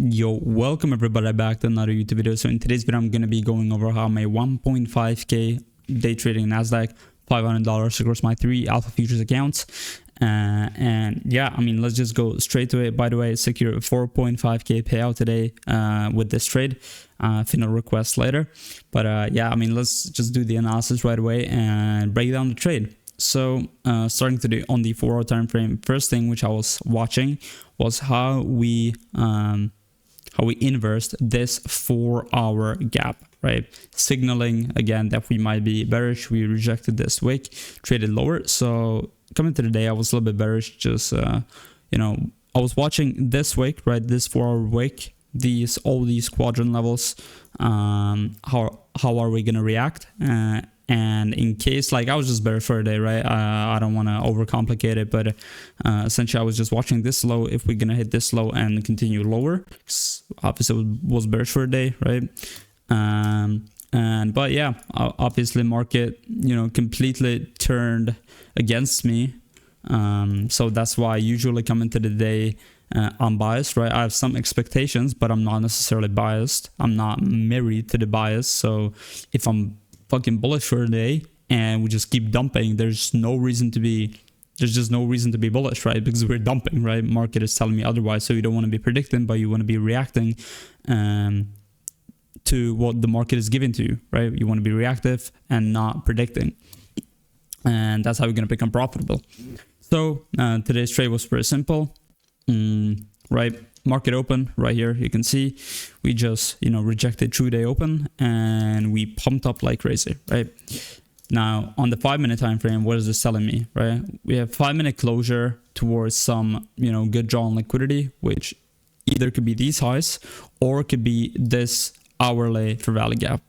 Yo, welcome everybody back to another YouTube video. So in today's video, I'm going to be going over how I made 1.5k day trading NASDAQ, $500 across my 3 alpha futures accounts. And yeah, I mean, let's just go straight to it. By the way, secure 4.5k payout today with this trade. Final request later. But yeah, I mean, let's just do the analysis right away and break down the trade. So starting today on the 4-hour time frame, first thing which I was watching was how we inversed this 4-hour gap, right? Signaling again that we might be bearish. We rejected this wick, traded lower. So coming to the day, I was a little bit bearish. Just you know, I was watching this wick, right? This 4-hour wick, all these quadrant levels. How are we gonna react? And in case, like, I was just bearish for a day, right? I don't want to overcomplicate it, but essentially I was just watching this low. If we're gonna hit this low and continue lower, obviously it was bearish for a day, right? But yeah, obviously market, you know, completely turned against me. So that's why I usually come into the day I'm biased, right? I have some expectations, but I'm not necessarily biased. I'm not married to the bias. So if I'm fucking bullish for a day and we just keep dumping, there's no reason to be bullish, right? Because we're dumping, right? Market is telling me otherwise. So you don't want to be predicting, but you want to be reacting to what the market is giving to you, right? You want to be reactive and not predicting, and that's how you're going to become profitable. So today's trade was pretty simple, right? Market open right here, you can see we just, you know, rejected true day open and we pumped up like crazy, right? Now on the 5-minute time frame, what is this telling me, right? We have 5-minute closure towards some, you know, good draw on liquidity, which either could be these highs or it could be this hourly for value gap,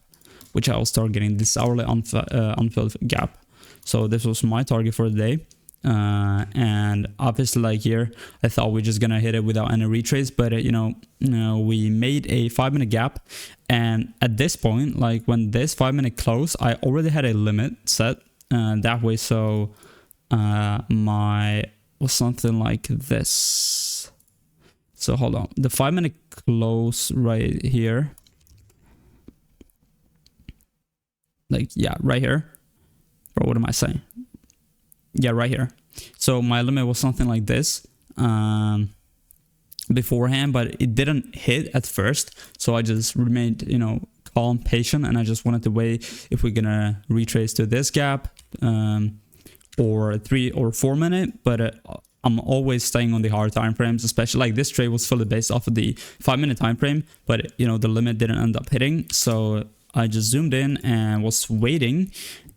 which I was targeting, this hourly unfilled gap. So this was my target for the day. And obviously, like here, I thought we're just gonna hit it without any retrace, but you know, we made a 5-minute gap, and at this point, like when this 5-minute close, I already had a limit set that way. So my was something like this. So hold on, the 5-minute close right here, like, yeah, right here. Bro, what am I saying? Yeah, right here. So my limit was something like this beforehand, but it didn't hit at first. So I just remained, you know, calm, patient, and I just wanted to wait if we're gonna retrace to this gap or 3 or 4 minute. But I'm always staying on the hard time frames, especially like this trade was fully based off of the 5-minute time frame, but you know, the limit didn't end up hitting. So I just zoomed in and was waiting.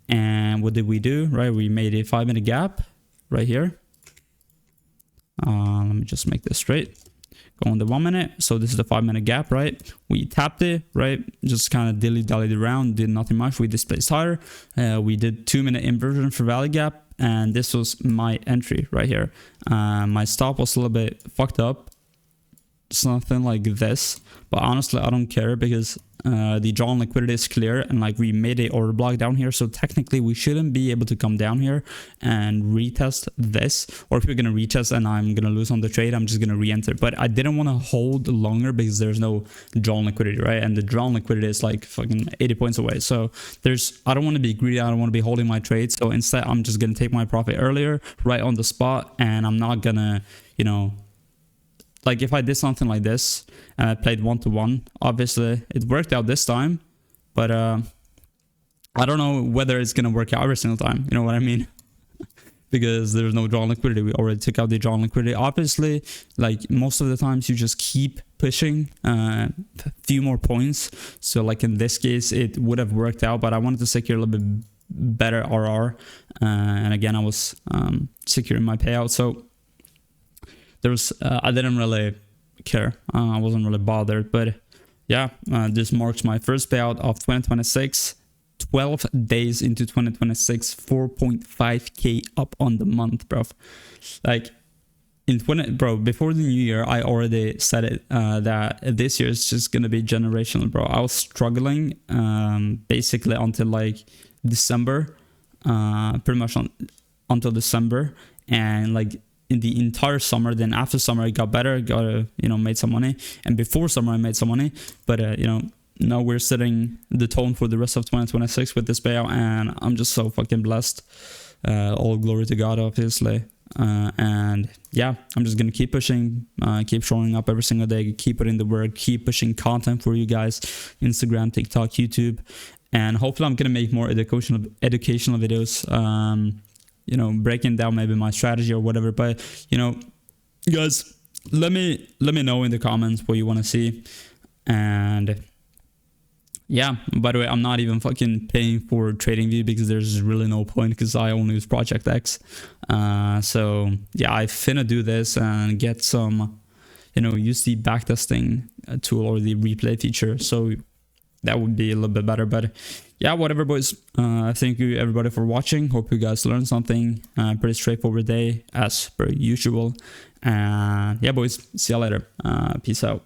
And what did we do, right? We made a 5-minute gap right here. Let me just make this straight. Go on the 1 minute. So this is the 5-minute gap, right? We tapped it, right? Just kind of dilly-dallied around, did nothing much. We displaced higher. We did 2-minute inversion for value gap, and this was my entry right here. My stop was a little bit fucked up, something like this, but honestly I don't care because the draw on liquidity is clear, and like we made a order block down here, so technically we shouldn't be able to come down here and retest this. Or if you're gonna retest and I'm gonna lose on the trade, I'm just gonna re-enter. But I didn't want to hold longer because there's no draw on liquidity, right? And the draw on liquidity is like fucking 80 points away. So I don't want to be greedy, I don't want to be holding my trade. So instead I'm just gonna take my profit earlier, right on the spot, and I'm not gonna, you know, like if I did something like this and I played 1-to-1, obviously it worked out this time, but I don't know whether it's going to work out every single time. You know what I mean? Because there's no draw on liquidity. We already took out the draw on liquidity. Obviously, like most of the times you just keep pushing a few more points. So like in this case, it would have worked out, but I wanted to secure a little bit better RR. And again, I was securing my payout. So I didn't really care. I wasn't really bothered, but yeah, this marks my first payout of 2026. 12 days into 2026, 4.5k up on the month, bro. Like before the new year, I already said it that this year is just gonna be generational, bro. I was struggling basically until like December, pretty much until December, and like in the entire summer. Then after summer, it got better, got made some money, and before summer, I made some money. But now we're setting the tone for the rest of 2026 with this payout, and I'm just so fucking blessed. All glory to God, obviously. And yeah, I'm just gonna keep pushing, keep showing up every single day, keep putting the work, keep pushing content for you guys, Instagram, TikTok, YouTube, and hopefully I'm gonna make more educational videos, breaking down maybe my strategy or whatever. But guys, let me know in the comments what you want to see. And yeah, by the way, I'm not even fucking paying for TradingView because there's really no point, because I only use Project X. So yeah, I finna do this and get some, use the backtesting tool or the replay feature. So that would be a little bit better. But yeah, whatever, boys. Thank you everybody for watching. Hope you guys learned something. Pretty straightforward day as per usual. And yeah, boys, see you later. Peace out.